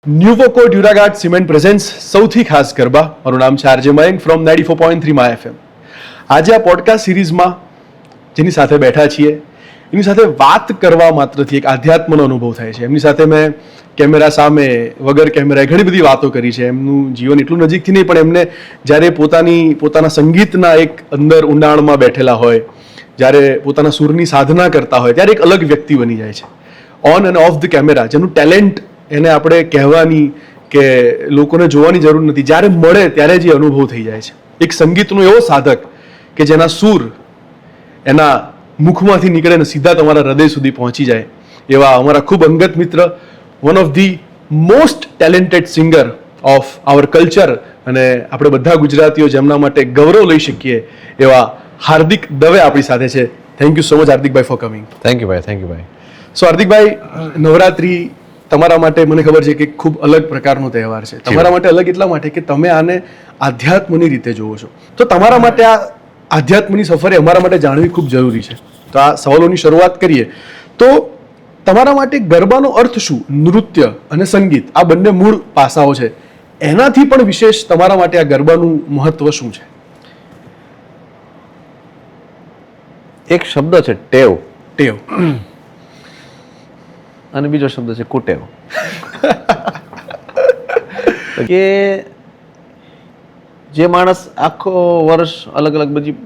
ન્યુવોકો Duraguard cement presence સૌથી ખાસ ગરબા. મારું નામ છે RJ Mayank from 94.3 My FM. આજે આ પોડકાસ્ટ સિરીઝમાં જેની સાથે બેઠા છીએ એની સાથે વાત કરવા માત્રથી એક આધ્યાત્મનો અનુભવ થાય છે. એમની સાથે મેં કેમેરા સામે વગર કેમેરાએ ઘણી બધી વાતો કરી છે. એમનું જીવન એટલું નજીકથી નહીં, પણ એમને જ્યારે પોતાના સંગીતના એક અંદર ઊંડાણમાં બેઠેલા હોય, જ્યારે પોતાના સૂરની સાધના કરતા હોય, ત્યારે એક અલગ વ્યક્તિ બની જાય છે. On end of the camera જેનું ટેલેન્ટ એને આપણે કહેવાની કે લોકોને જોવાની જરૂર નથી, જ્યારે મળે ત્યારે જે અનુભવ થઈ જાય છે. એક સંગીતનો એવો સાધક કે જેના સૂર એના મુખમાંથી નીકળે ને સીધા તમારા હૃદય સુધી પહોંચી જાય, એવા અમારા ખૂબ અંગત મિત્ર, one of the most talented singer of our culture, અને આપણે બધા ગુજરાતીઓ જેમના માટે ગૌરવ લઈ શકીએ એવા હાર્દિક દવે આપણી સાથે છે. Thank you so much Hardikbhai four coming. Thank you ભાઈ. સો હાર્દિકભાઈ, નવરાત્રી તમારા માટે મને ખબર છે કે ખૂબ અલગ પ્રકારનો તહેવાર છે. તમારા માટે અલગ એટલા માટે કે તમે આને આધ્યાત્મની રીતે જોવો છો. તો તમારા માટે આ આધ્યાત્મની સફરે અમારા માટે જાણવી ખૂબ જરૂરી છે. તો આ સવાલોની શરૂઆત કરીએ તો તમારા માટે ગરબાનો અર્થ શું? નૃત્ય અને સંગીત આ બંને મૂળ પાસાઓ છે, એનાથી પણ વિશેષ તમારા માટે આ ગરબાનું મહત્વ શું છે? એક શબ્દ છે ટેવ, ટેવ, અને બીજો શબ્દ છે કુટેવ. કે જે માણસ આખો વર્ષ અલગ અલગ બધી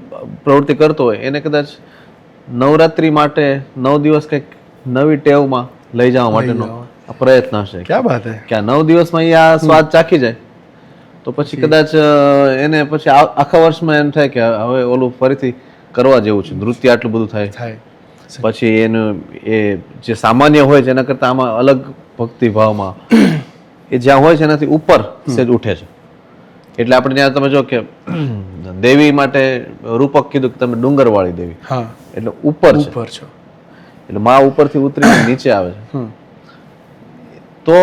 પ્રવૃત્તિ કરતો હોય એને કદાચ નવરાત્રી માટે 9 દિવસ કંઈક નવી ટેવમાં લઈ જવા માટેનો પ્રયત્ન હશે. ક્યાં વાત હે કે આ 9 દિવસમાં એ આ સ્વાદ ચાખી જાય તો પછી કદાચ એને પછી આખા વર્ષમાં એમ થાય કે હવે ઓલું ફરીથી કરવા જેવું છે. નૃત્ય આટલું બધું થાય પછી એનું એ જે સામાન્ય હોય છે એના કરતાં આમાં અલગ ભક્તિ ભાવમાં એ જ્યાં હોય છે એનાથી ઉપર સેજ ઉઠે છે. એટલે આપણે ત્યાં તમે જો કે દેવી માટે રૂપક કીધું કે તમે ડુંગરવાળી દેવી, એટલે ઉપર છો, એટલે માં ઉપરથી ઉતરીને નીચે આવે છે. તો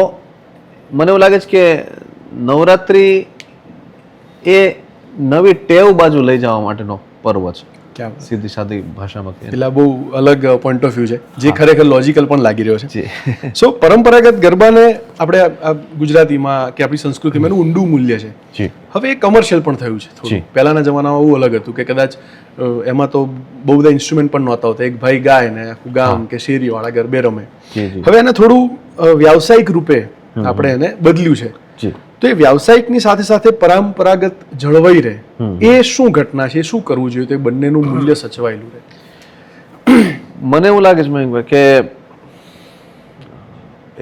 મને એવું લાગે છે કે નવરાત્રી એ નવી ટેવ બાજુ લઈ જવા માટેનો પર્વ છે. સીધી સાદી ભાષામાં એટલે બહુ અલગ પોઈન્ટ ઓફ વ્યૂ છે, જે ખરેખર લોજિકલ પણ લાગી રહ્યો છે. સો પરંપરાગત ગરબાને આપણે ગુજરાતીમાં કે આપણી સંસ્કૃતિમાં એનું ઊંડું મૂલ્ય છે. હવે એ કમર્શિયલ પણ થયું છે થોડું. પહેલાના જમાનામાં બહુ અલગ હતું કે કદાચ એમાં તો બહુ બધા ઇન્સ્ટ્રુમેન્ટ પણ નહોતા હોતા, એક ભાઈ ગાય ને આખું ગામ કે શેરીવાળા ગરબે રમે. હવે એને થોડું વ્યાવસાયિક રૂપે આપણે એને બદલ્યું છે. તો એ વ્યાવસાયિકની સાથે સાથે પરંપરાગત જળવાઈ રહે એ શું ઘટના છે? શું કરવું જોઈએ તો એ બંનેનું મૂલ્ય સચવાયેલું રહે? મને એવું લાગે છે મયંકભાઈ કે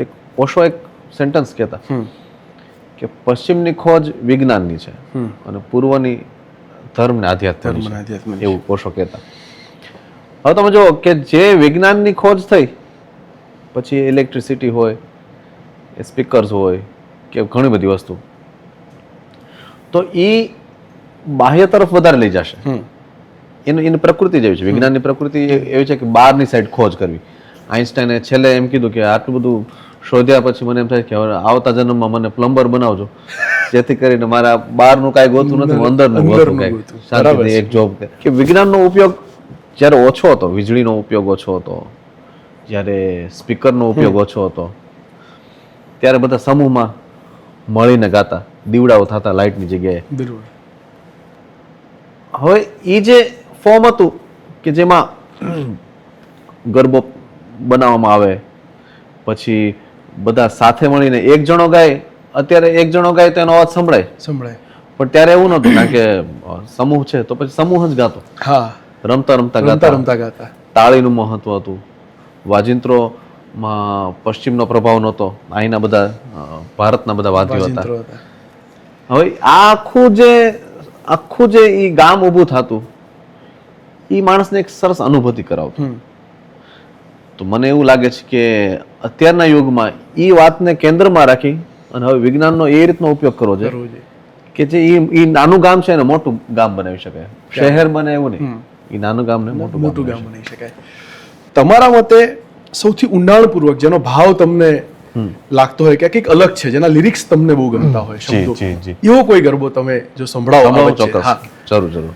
એક ઓશો એક સેન્ટેન્સ કહેતા કે પશ્ચિમની ખોજ વિજ્ઞાનની છે અને પૂર્વની ધર્મ ને આધ્યાત્મની છે, એવું ઓશો કહેતા. હવે તમે જો કે જે વિજ્ઞાનની ખોજ થઈ પછી ઇલેક્ટ્રિસિટી હોય, સ્પીકર્સ હોય કે ઘણી બધી વસ્તુ, તો એ બાહ્ય તરફ વધારે લઈ જશે. એની પ્રકૃતિ જેવી છે, વિજ્ઞાનની પ્રકૃતિ એવી છે કે બહારની સાઈડ ખોજ કરવી. આઈન્સ્ટાઈને છેલ્લે એમ કીધું કે આટલું બધું શોધ્યા પછી મને એમ થાય કે હવે આવતા જન્મમાં મને પ્લમ્બર બનાવજો, જેથી કરીને મારા બહારનું કાંઈ ગોતું નથી, અંદરનું ગોતું કાંઈ શાંતિથી એક જોબ. કે વિજ્ઞાનનો ઉપયોગ જ્યારે ઓછો હતો, વીજળીનો ઉપયોગ ઓછો હતો, જ્યારે સ્પીકરનો ઉપયોગ ઓછો હતો, ત્યારે બધા સમૂહમાં મળીને ગાતા, દીવડાઓ થતા લાઇટની જગ્યાએ. હવે એ જે ફોર્મ હતું કે જેમાં ગરબો બનાવવામાં આવે, પછી બધા સાથે મળીને એક જણો ગાય. અત્યારે એક જણો ગાય તો એનો અવાજ સંભળાય, પણ ત્યારે એવું નહોતું, કારણ કે સમૂહ છે તો પછી સમૂહ જ ગાતો. રમતા રમતા ગાતા. તાળીનું મહત્વ હતું. વાજિંત્રોમાં પશ્ચિમનો પ્રભાવ નહોતો, અહીંના બધા ભારતના બધા વાદ્યો હતા. હવે આ આખું જે ઈ ગામ ઊભું થતું, ઈ માણસને એક સરસ અનુભૂતિ કરાવતું. તો મને એવું લાગે છે કે અત્યારના યુગમાં ઈ વાતને કેન્દ્રમાં રાખી અને હવે વિજ્ઞાનનો એ રીતનો ઉપયોગ કરવો જોઈએ કે જે ઈ નાનું ગામ છે એને મોટું ગામ બનાવી શકાય. શહેર બને એવું નહીં, ઈ નાનું ગામને મોટું ગામ બનાવી શકાય. તમારા મતે સૌથી ઊંડાણપૂર્વક જેનો ભાવ તમને લાગતો હોય કે કંઈક અલગ છે, જેના લિરિક્સ તમને બહુ ગમતા હોય શબ્દો, એવો કોઈ ગરબો તમે જો સંભળાવો? ચોક્કસ, જરૂર.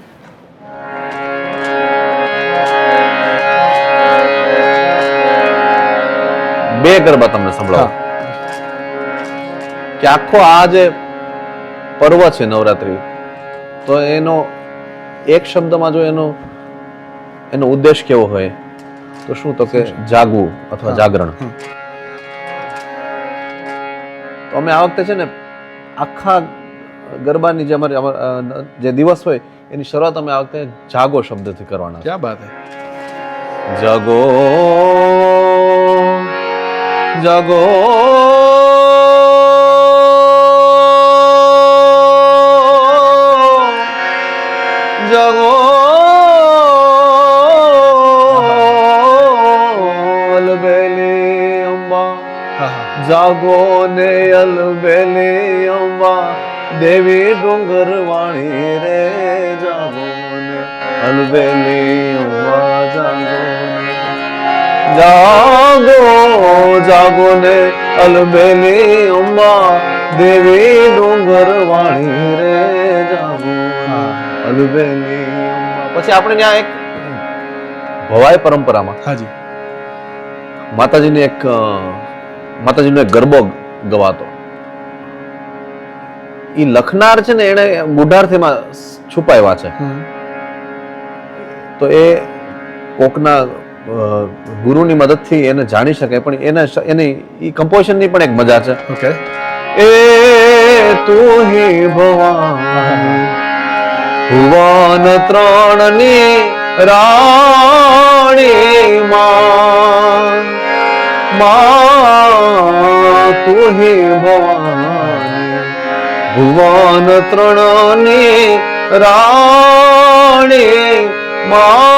બે ગરબા તમને સંભળાવો. કે આખો આ જે પર્વ છે નવરાત્રી, તો એનો એક શબ્દમાં જો એનો ઉદ્દેશ કેવો હોય તો શું, તો કે જાગવું અથવા જાગરણ. તો અમે આ વખતે છે ને આખા ગરબાની જે જે દિવસ હોય એની શરૂઆત અમે આ વખતે જાગો શબ્દથી કરવાના. ક્યા બાત હે. જાગો જાગો જાગો અલબેલી અંબા, જાગો ને અલબેલી અંબા, દેવી ડુંગર વાણી રે, જાગો ને અલબેલી અંબા, જાગો જાગો ને અલબેલી અંબા, દેવી ડુંગર વાણી રે, જાગો અલબેલી અંબા. પછી આપણે ત્યાં એક ભવાઈ પરંપરામાં હાજી માતાજીનો એક ગરબો ગવાતો. ઈ લખનાર છે ને એને ગુઢારથીમાં છુપાવ્યા છે. તો એ કોકના ગુરુની મદદથી એને જાણી શકે, પણ એની ઈ કમ્પોઝિશનની પણ એક મજા છે. ઓકે. એ તું હી ભવાની ભુવન ત્રણની રાણી માં, તું હી ભવાની ભુવન ત્રણની રાણી માં.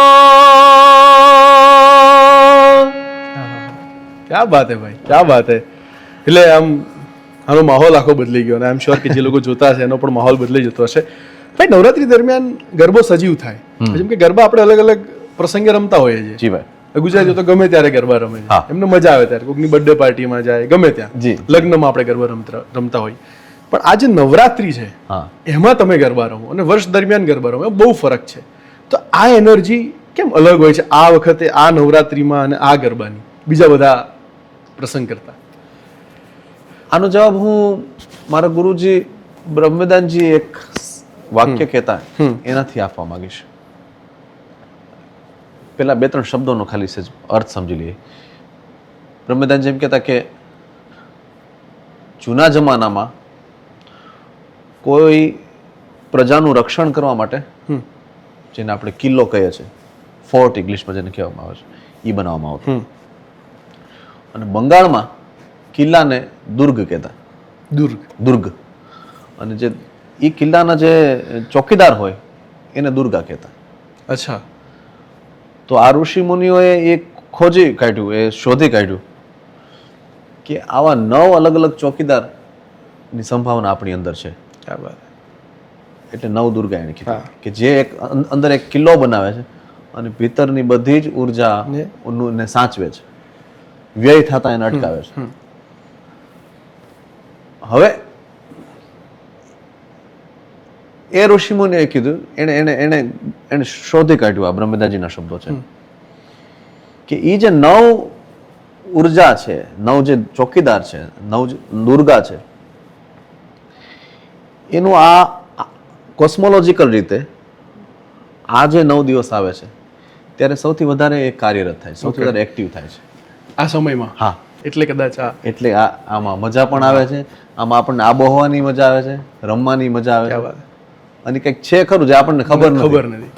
ક્યા બાત હે ભાઈ, ક્યા બાત હે. એટલે આનો માહોલ આખો બદલી ગયો, અને આઈ એમ શ્યોર કે જે લોકો જોતા હશે એનો પણ માહોલ બદલી જતો હશે. ભાઈ, નવરાત્રી દરમિયાન ગરબો સજીવ થાય. જેમ કે ગરબા આપણે અલગ અલગ પ્રસંગે રમતા હોઈએ છીએ. જી ભાઈ. ગુજરાતીઓ તો ગમે ત્યારે ગરબા રમે છે, એમને મજા આવે ત્યારે, કોઈકની બર્થડે પાર્ટીમાં જાય, ગમે ત્યાં લગ્નમાં આપણે ગરબા રમતા હોય. પણ આ જે નવરાત્રી છે એમાં તમે ગરબા રમો અને વર્ષ દરમિયાન ગરબા રમો, બહુ ફરક છે. તો આ એનર્જી કેમ અલગ હોય છે આ વખતે આ નવરાત્રીમાં અને આ ગરબાની બીજા બધા પ્રસંગ કરતા? આનો જવાબ હું મારા ગુરુજી બ્રહ્મદાનજી એક વાક્ય કહેતા એનાથી આપવા માંગીશ. પેલા 2-3 શબ્દોનો ખાલી સજ અર્થ સમજી લઈએ. બ્રહ્મદાનજી એમ કહેતા કે જૂના જમાનામાં કોઈ પ્રજાનું રક્ષણ કરવા માટે, જેને આપણે કિલ્લો કહીએ છીએ, ફોર્ટ ઇંગ્લિશમાં જેને કહેવામાં આવે છે, એ બનાવવામાં આવતો. અને બંગાળમાં કિલ્લાને દુર્ગ કહેતા. દુર્ગ. અને જે એ કિલ્લાના જે ચોકીદાર હોય એને દુર્ગા કહેતા. અચ્છા. તો આ ઋષિ મુનિઓએ એ ખોજી કાઢ્યું, એ શોધી કાઢ્યું કે આવા 9 અલગ અલગ ચોકીદારની સંભાવના આપણી અંદર છે. એટલે 9 દુર્ગા એને કીધું કે જે એક અંદર એક કિલ્લો બનાવે છે અને ભીતરની બધી જ ઉર્જા ને સાચવે છે, વ્યય થતા એને અટકાવે છે. હવે એ ઋષિમુનિએ કીધું, એને શોધી કાઢ્યું, આ બ્રહ્મદાજીના શબ્દો છે, કે એ જે 9 ઉર્જા છે, 9 જે ચોકીદાર છે, 9 દુર્ગા છે, એનું આ કોસ્મોલોજીકલ રીતે આ જે 9 દિવસ આવે છે ત્યારે સૌથી વધારે એ કાર્યરત થાય, સૌથી વધારે એક્ટિવ થાય છે આ સમયમાં. હા, એટલે કદાચ એટલે આમાં મજા પણ આવે છે, આમાં આપણને આબોહવાની મજા આવે છે, રમવાની મજા આવે છે, અને કંઈક છે ખરું જે આપણને ખબર નથી.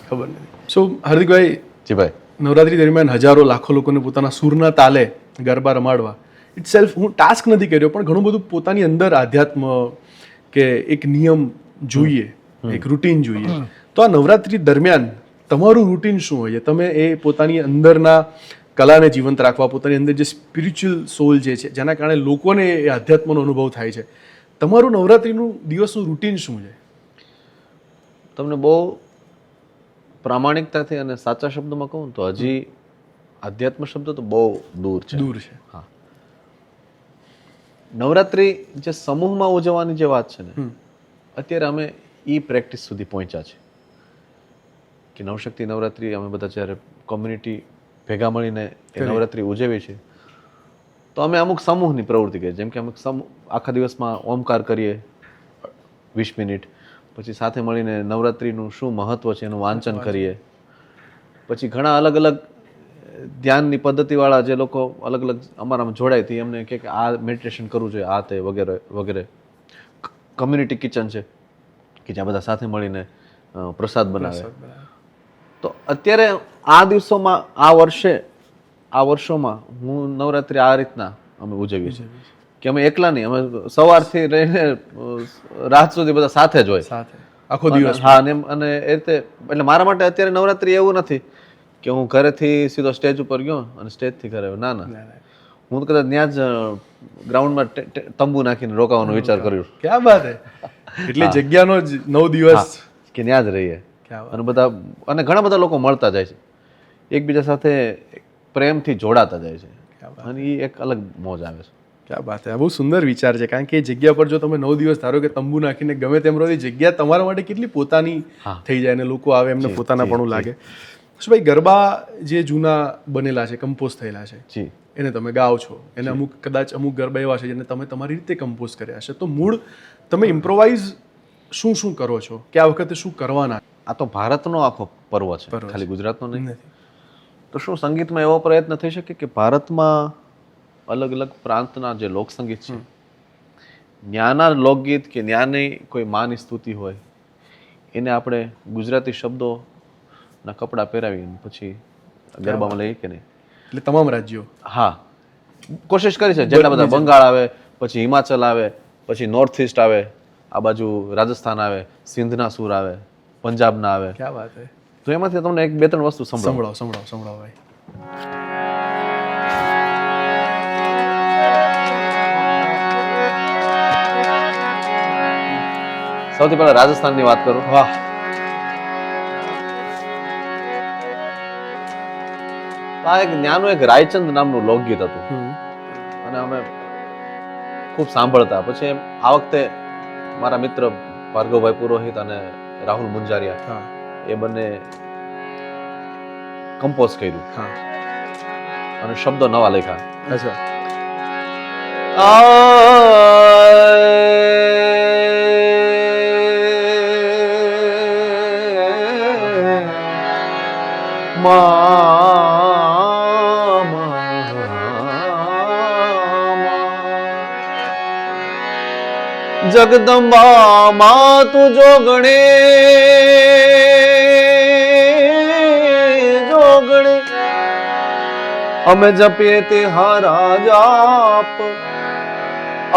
સો હાર્દિકભાઈ, જી ભાઈ, નવરાત્રી દરમિયાન હજારો લાખો લોકોને પોતાના સૂરના તાલે ગરબા રમાડવા ઇટસેલ્ફ હું ટાસ્ક નથી કર્યો, પણ ઘણું બધું પોતાની અંદર આધ્યાત્મ કે એક નિયમ જોઈએ, એક રૂટીન જોઈએ. તો આ નવરાત્રી દરમિયાન તમારું રૂટીન શું હોય છે? તમે એ પોતાની અંદરના કલાને જીવંત રાખવા, પોતાની અંદર જે સ્પિરિચ્યુઅલ સોલ જે છે, જેના કારણે લોકોને એ આધ્યાત્મનો અનુભવ થાય છે, તમારું નવરાત્રીનું દિવસનું રૂટીન શું છે? તમને બહુ પ્રામાણિકતાથી અને સાચા શબ્દમાં કહું તો હજી આધ્યાત્મ શબ્દ તો બહુ દૂર છે. હા, નવરાત્રી જે સમૂહમાં ઉજવવાની જે વાત છે ને, અત્યારે અમે એ પ્રેક્ટિસ સુધી પહોંચ્યા છે કે નવશક્તિ નવરાત્રી અમે બધા જ્યારે કોમ્યુનિટી ભેગા મળીને એ નવરાત્રી ઉજવીએ છીએ તો તો અમે અમુક સમૂહની પ્રવૃત્તિ કરીએ, જેમ કે અમુક આખા દિવસમાં ઓમકાર કરીએ 20 મિનિટ, પછી સાથે મળીને નવરાત્રિનું શું મહત્વ છે એનું વાંચન કરીએ. પછી ઘણા અલગ અલગ ધ્યાનની પદ્ધતિવાળા જે લોકો અલગ અલગ અમારામાં જોડાય તે અમને કે આ મેડિટેશન કરવું જોઈએ, આ તે વગેરે વગેરે. કમ્યુનિટી કિચન છે કે જ્યાં બધા સાથે મળીને પ્રસાદ બનાવે. તો અત્યારે આ દિવસોમાં આ વર્ષોમાં હું નવરાત્રિ આ રીતના અમે ઉજવીએ છીએ કે અમે એકલા નહીં, અમે સવારથી રહીને રાત સુધી બધા સાથે જ હોય, આખો દિવસ. હા, અને એ રીતે એટલે મારા માટે અત્યારે નવરાત્રિ એવું નથી કે હું ઘરેથી સીધો સ્ટેજ ઉપર ગયો અને સ્ટેજથી ઘરે. ના ના, હું તો કદાચ ત્યાં જ ગ્રાઉન્ડમાં તંબુ નાખીને રોકાવાનો વિચાર કર્યો. ક્યાં વાત હે! એટલે જગ્યાનો જ 9 દિવસ કે ત્યાં જ રહીએ. અને બધા અને ઘણા બધા લોકો મળતા જાય છે, એકબીજા સાથે પ્રેમથી જોડાતા જાય છે, અને એ એક અલગ મોજ આવે છે. ક્યાં વાત હે! બહુ સુંદર વિચાર છે, કારણ કે એ જગ્યા પર જો તમે 9 દિવસ ધારો કે તંબુ નાખીને ગમે તેમ રહો, એ જગ્યા તમારા માટે કેટલી પોતાની થઈ જાય અને લોકો આવે એમને પોતાનાપણું લાગે. ભાઈ, ગરબા જે જૂના બનેલા છે, કમ્પોઝ થયેલા છે, એને તમે ગાઓ છો, એને કદાચ અમુક ગરબા એવા છે જેને તમે તમારી રીતે કમ્પોઝ કર્યા છે, તો મૂળ તમે ઇમ્પ્રોવાઇઝ શું શું કરો છો, કે આ વખતે શું કરવાના? આ તો ભારતનો આખો પર્વ છે, ખાલી ગુજરાતનો નહીં. તો શું સંગીતમાં એવો પ્રયત્ન થઈ શકે કે ભારતમાં અલગ અલગ પ્રાંતના જે લોકસંગીત છે, ન્યાના લોકગીત કે ન્યાની કોઈ માની સ્તુતિ હોય, એને આપણે ગુજરાતી શબ્દોના કપડાં પહેરાવીને પછી ગરબામાં લઈએ કે નહીં? એટલે તમામ રાજ્યો, હા, કોશિશ કરી છે. જેટલા બધા બંગાળ આવે, પછી હિમાચલ આવે, પછી નોર્થ ઇસ્ટ આવે, આ બાજુ રાજસ્થાન આવે, સિંધના સૂર આવે, પંજાબના આવે. ક્યાં વાત હે! તો એમાંથી તમને 2-3 વસ્તુ સંભળાવો. સંભળાવો ભાઈ. સૌથી પહેલા રાજસ્થાનની વાત કરું. વાહ! આ એક નાનું એક રાયચંદ નામનું લોકગીત હતું, અને અમે ખૂબ સાંભળતા. પછી આ વખતે મારા મિત્ર ભાર્ગવભાઈ પુરોહિત અને રાહુલ મુંજારિયા એ બંને કમ્પોઝ કર્યું અને શબ્દો નવા લખ્યા. જગદંબા માં તું જોગણે જોગણે, અમે જપીએ તે હારા જાપ,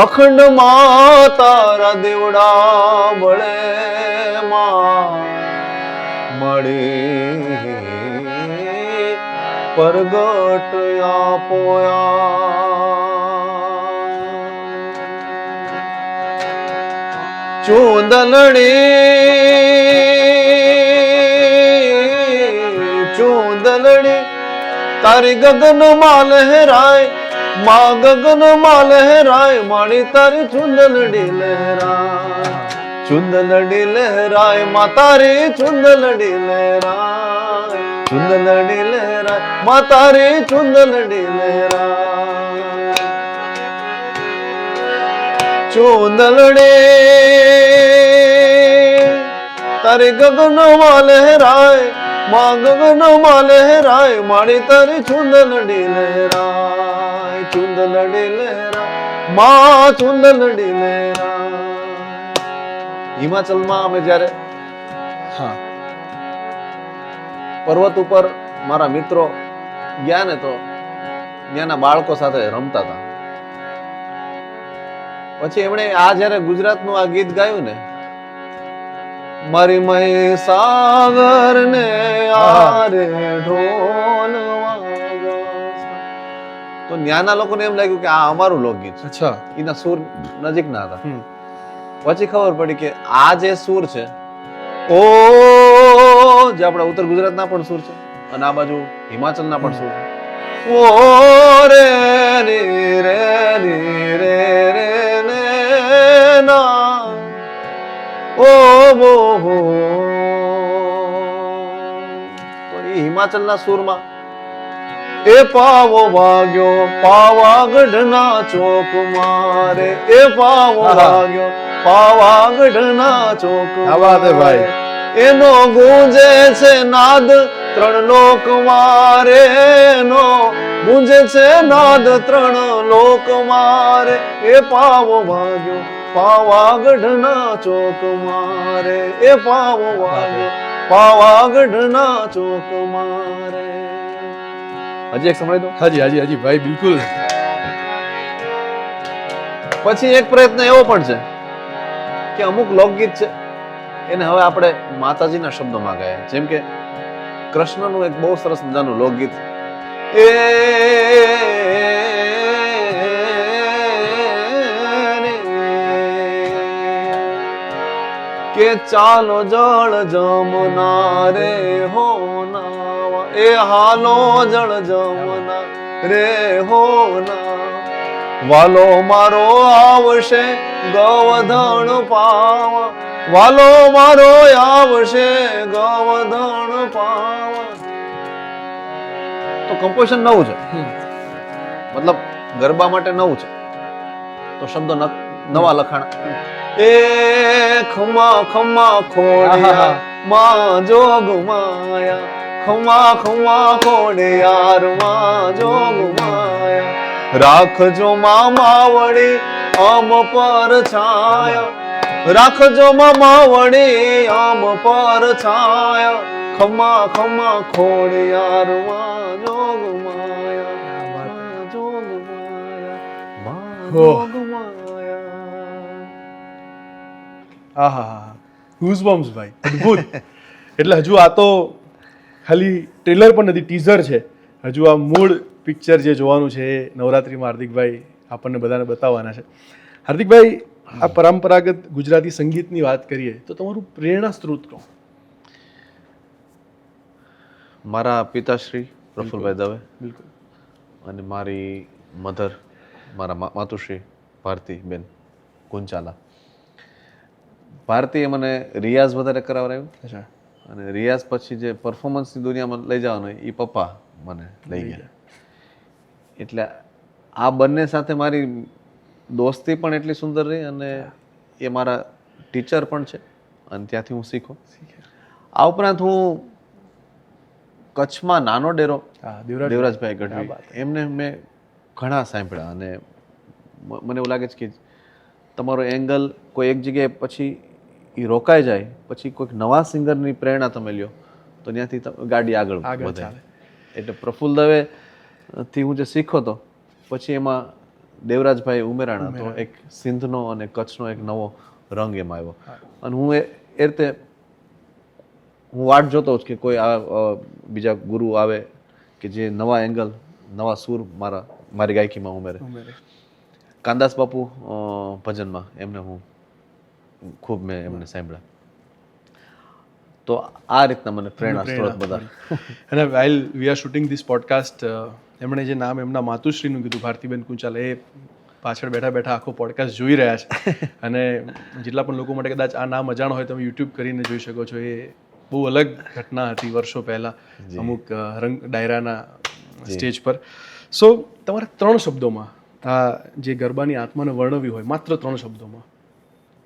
અખંડ માં તારા દેવડા મળે મળે પરગટ આપોયા. ચૂંદલડી તારી ગગન માં લહેરાય, માં ગગન માં લહેરાય, મારી તારી ચુંદલડી લહેરાય, ચુંદલડી લહેરાય, માં તારી ચુંદલડી લહેરાય, ચુંદલડી લહેરાય, માં તારી ચુંદલડી લહેરાય. ચુંદલડી તારી ગગન માં લહેરાય, માં ગગન માં લહેરાય, મારી તારી ચુંદલડી લહેરાય, ચુંદલડી લહેરાય, માં ચુંદલડી લહેરાય. હિમાચલમાં અમે જ્યારે પર્વત ઉપર મારા મિત્રો ગયા ને, તો ત્યાંના બાળકો સાથે રમતા હતા. પછી એમણે આ જયારે ગુજરાતનું આ ગીત ગાયું ને, મારી મહીસાગર ને આરે ઢોલ વાગે, તો ન્યાના લોકોને એમ લાગ્યું કે આ અમારું લોકગીત છે. અચ્છા. એના સૂર નજીક ના હતા. પછી ખબર પડી કે આ જે સૂર છે, ઓ જે આપણા ઉત્તર ગુજરાતના પણ સૂર છે, અને આ બાજુ હિમાચલના પણ સૂર છે. ઓ રે રે રે રે રે ને ના, ઓ હો હો. તો એ હિમાચલના સૂરમાં એ પાવો વાગ્યો પાવાગઢના ચોક મારે, એ પાવો વાગ્યો પાવાગઢના ચોક ભાઈ. એનો ગુંજે છે નાદ ત્રણ લોક મારે, એનો ગુંજે છે નાદ ત્રણ લોક મારે, એ પાવો વાગ્યો પાવાગઢના ચોક મારે, એ પાવો વાગ્યો પાવાગઢના ચોક મારે. હજી એક સંભળાઈ દો. હાજી ભાઈ, બિલકુલ. પછી એક પ્રયત્ન એવો પણ છે કે અમુક લોકગીત છે એને હવે આપણે માતાજીના શબ્દોમાં ગાય, જેમ કે કૃષ્ણનું એક બહુ સરસ મજાનું લોકગીત કે ચાલો જળ જમના રે હો નાવા, એ હાલો જળ જમના રે હો ના, વાલો મારો આવશે ગવધણ પાવા, વાલો મારો આવશે ગવધણ પાવા. તો કમ્પોઝિશન નવું છે, મતલબ ગરબા માટે નવું છે, તો શબ્દો નવા લખાણ. એ ખમા ખમા ખોડિયા માં જોગ માયા, ખમા ખમા ખોડિયાર માં જોગ માયા, રાખજો માં માવડી આમ પર છાયા, રાખજો માં માવડી આમ પર છાયા, ખમા ખમા ખોડિયાર માં જોગ માયા, જોગ માયા, જોગ માયા. આહા, ગૂઝબમ્સ ભાઈ, અદ્ભુત. એટલે હજુ આ તો ખાલી ટ્રેલર પણ નથી, ટીઝર છે. હજુ આ મૂળ પિક્ચર જે જોવાનું છે એ નવરાત્રિમાં હાર્દિકભાઈ આપણને બધાને બતાવવાના છે. હાર્દિકભાઈ, આ પરંપરાગત ગુજરાતી સંગીતની વાત કરીએ તો તમારું પ્રેરણા સ્ત્રોત કોણ? મારા પિતાશ્રી પ્રફુલભાઈ દવે, બિલકુલ, અને મારી મધર, મારા માતુશ્રી ભારતીબેન કુંચાલા. ભારતીએ મને રિયાઝ વધારે કરાવરાયો, અચ્છા, અને રિયાઝ પછી જે પરફોર્મન્સની દુનિયામાં લઈ જવાનું એ પપ્પા મને લઈ ગયા. એટલે આ બંને સાથે મારી દોસ્તી પણ એટલી સુંદર રહી, અને એ મારા ટીચર પણ છે, અને ત્યાંથી હું શીખો. આ ઉપરાંત હું કચ્છમાં નાનો ડેરો દેવરાજભાઈ ગઢવી, એમને મેં ઘણા સાંભળ્યા, અને મને એવું લાગે છે કે તમારો એંગલ કોઈ એક જગ્યાએ પછી એ રોકાઈ જાય, પછી કોઈક નવા સિંગરની પ્રેરણા તમે લ્યો તો ત્યાંથી ગાડી આગળ વધે. એટલે પ્રફુલ્લ દવે થી હું જે શીખો તો પછી એમાં દેવરાજભાઈ ઉમેરાણા, તો એક સિંધનો અને કચ્છનો એક નવો રંગ એમાં આવ્યો. અને હું એ રીતે હું વાટ જોતો જ કે કોઈ બીજા ગુરુ આવે કે જે નવા એંગલ, નવા સૂર મારી ગાયકીમાં ઉમેરે. કાંદાસ બાપુ ભજનમાં એમને હું ખૂબ મેં એમને સાંભળ્યા. તો આ રીતના મને પ્રેરણા સ્ત્રોત બધા. અને while we are shooting this podcast, એમણે જે નામ એમના માતુશ્રીનું કીધું, ભારતીબેન કુંચાલ, એ પાછળ બેઠા બેઠા આખો પોડકાસ્ટ જોઈ રહ્યા છે. અને જેટલા પણ લોકો માટે કદાચ આ નામ અજાણ હોય, તમે યુટ્યુબ કરીને જોઈ શકો છો. એ બહુ અલગ ઘટના હતી વર્ષો પહેલાં અમુક રંગ ડાયરાના સ્ટેજ પર. સો તમારે 3 શબ્દોમાં આ જે ગરબાની આત્માને વર્ણવી હોય, માત્ર 3 શબ્દોમાં,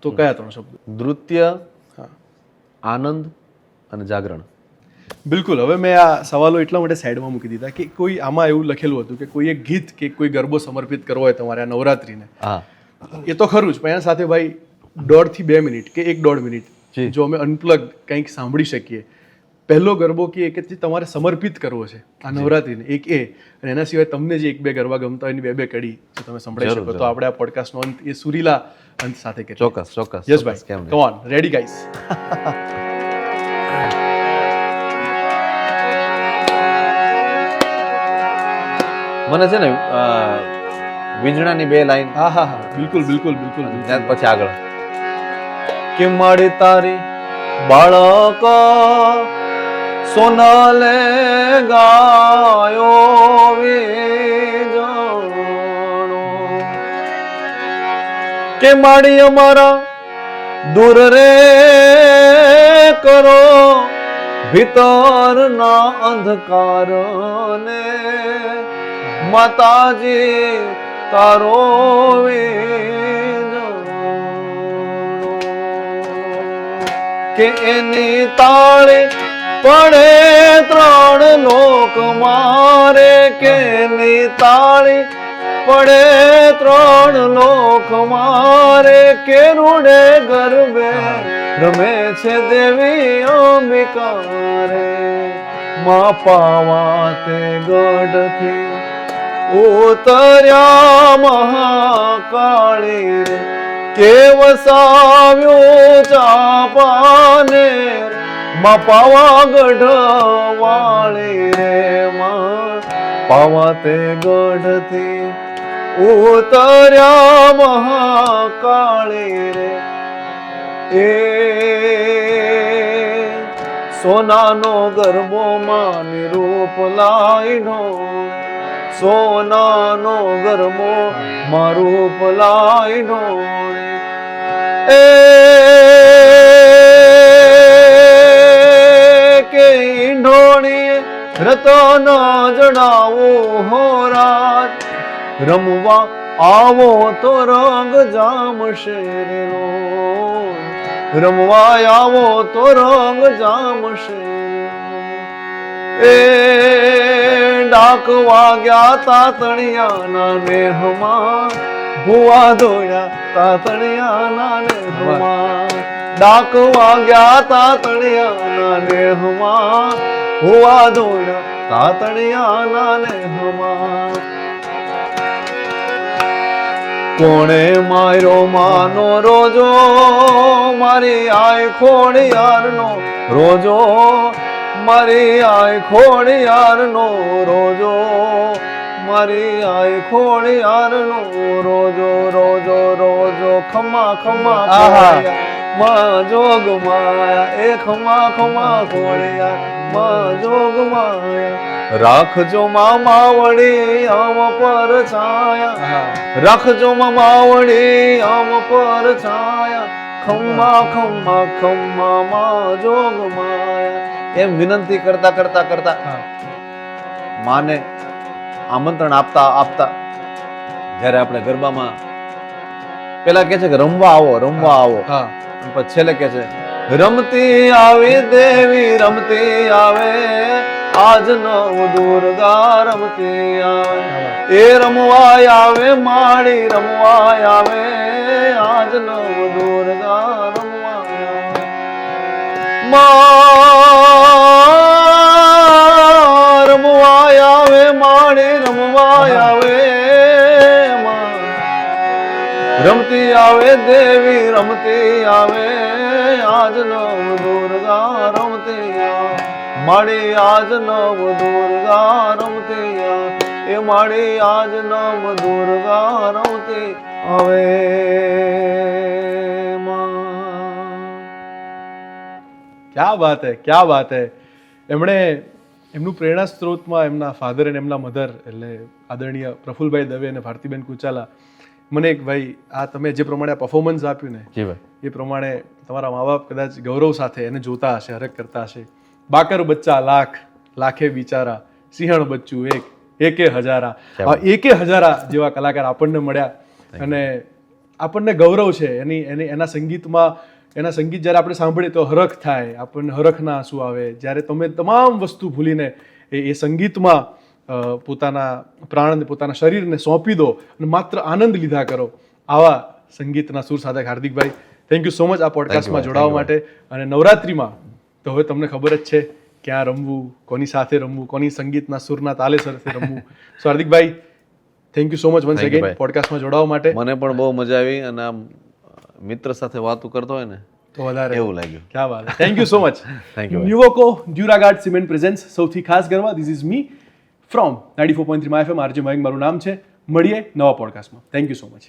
તો કયા 3 શબ્દો? નૃત્ય, આનંદ અને જાગરણ. બિલકુલ. હવે મેં આ સવાલો એટલા માટે સાઈડમાં મૂકી દીધા કે કોઈ આમાં એવું લખેલું હતું કે કોઈ એક ગીત કે કોઈ ગરબો સમર્પિત કરવો હોય તમારે આ નવરાત્રિને, એ તો ખરું જ, પણ એના સાથે ભાઈ 1.5 થી 2 મિનિટ કે 1.5 મિનિટ જો અમે અનપ્લગ કંઈક સાંભળી શકીએ. પહેલો ગરબો કે જે તમારે સમર્પિત કરવો છે આ નવરાત્રિને, એક એ, અને એના સિવાય તમને જે 1-2 ગરબા ગમતા હોય એની 2-2 કડી જો તમે સંભળાઈ શકો તો આપણે આ પોડકાસ્ટનો અંત એ સુરીલા અંત સાથે કરીએ. ચોક્કસ ચોક્કસ. યસ ભાઈ, કમ ઓન, રેડી ગાઈસ. મને છે ને વીજળાની 2 લાઈન, હા હા હા, બિલકુલ બિલકુલ બિલકુલ. ત્યાર પછી આગળ કે મારી તારી બાળક સોનલે ગાયો વીજળો, કે માડી અમારા દૂર રે કરો ભીતરના અંધકારને માતાજી તારો કે એની તાળી પડે ત્રણ લોક મારે, કે એની તાળી પડે ત્રણ લોક મારે, કે રૂડે ગરબે રમે છે દેવી અંબિકા રે. માં પાવા તે ગઢથી ઉતર્યા મહાકાળી રે, કે વસાવ્યો ચાપાને માં પાવાગઢ વાળી રે. માં પાવા તે ગઢથી ઉતર્યા મહાકાળી રે. એ સોનાનો ગરબો માં રૂપ લાઈનો, સોનાનો ગરબો માં રૂપ લાઈનો. એ કે ઈંઢોણીએ રતન જડાવો હો રાત, રમવા આવો તો રંગ જામશે રો, રમવા આવો તો રંગ જામશે. એ ડાક વાગ્યા તાતણિયાના નેહમાં, ભુવા દોડ્યા તાતણિયાના નેહમાં. ડાક વાગ્યા તાતણિયાના નેહમાં, ભુવા દોડ્યા તાતણિયાના નેહમાં. કોણે માર્યો માનો રોજો, મારી આય ખોડિયારનો રોજો, મારી આય ખોડિયારનો રોજો, મારી આય ખોડિયારનો રોજો. રોજો રોજો ખમા ખમા માં જોગ માયા, એ ખમા ખમા ખોડિયાર માં જોગ માયા. રાખજો માં માવડી આમ પર છાયા, રાખજો માં માવડી આમ પર છાયા, ખમ્મા ખમ્મા ખમ્મા માં જોગ માયા. એમ વિનંતી કરતા કરતા કરતા માને આમંત્રણ આપતા આપતા જ્યારે આપણે ગરબામાં પેલા કે છે કે રમવા આવો, રમવા આવો, પછી છેલ્લે કે છે રમતી આવી દેવી રમતી આવે, આજ નવ દુર્ગા રમતી આવે. એ રમવા આવે માળી રમવા આવે, આજ નવ દુર્ગા રમવા આવે. રમવા આવે માળી રમવા આવે, રમતી આવે દેવી રમતી આવે, આજ નવ દુર્ગા રમતી આવે. માળી આજ નવ દુર્ગા રમતી આવે, એ માળી આજ નવ દુર્ગા રમતી આવે. ક્યા બાત હે, ક્યા બાત હે. એમણે એમનું પ્રેરણા સ્ત્રોતમાં એમના ફાધર અને એમના મધર એટલે આદરણીય પ્રફુલભાઈ દવે અને ભારતીબેન કુચાલા. મને એક ભાઈ આ તમે જે પ્રમાણે આ પરફોર્મન્સ આપ્યું ને એ પ્રમાણે તમારા મા બાપ કદાચ ગૌરવ સાથે એને જોતા હશે, હરખ કરતા હશે. બાકર બચ્ચા લાખ, લાખે બિચારા, સિંહણ બચ્ચું એક, એકે હજારા. એકે હજારા જેવા કલાકાર આપણને મળ્યા અને આપણને ગૌરવ છે એના સંગીતમાં. એના સંગીત જ્યારે આપણે સાંભળીએ તો હરખ થાય, આપણને હરખના આંસુ આવે. જ્યારે તમે તમામ વસ્તુ ભૂલીને એ સંગીતમાં પોતાના પ્રાણને પોતાના શરીરને સોંપી દો અને માત્ર આનંદ લીધા કરો, આવા સંગીતના સુર સાથે હાર્દિકભાઈ થેન્ક યુ સો મચ આ પોડકાસ્ટમાં જોડાવા માટે. અને નવરાત્રિમાં તો હવે તમને ખબર જ છે ક્યાં રમવું, કોની સાથે રમવું, કોની સંગીતના સુરના તાલે સાથે રમવું. સો હાર્દિકભાઈ thank you so much once again પોડકાસ્ટમાં જોડાવા માટે. મને પણ બહુ મજા આવી અને આમ મિત્ર સાથે વાતો કરતો હોય ને તો વધારે એવું લાગ્યું. ક્યાં વાત. Thank you so much. Thank you. Nuvoco Duraguard cement presence સૌથી ખાસ ગરબા. This is me from 94.3 My FM. RJ Mayank મારું નામ છે. મળીએ નવા પોડકાસ્ટમાં. Thank you so much.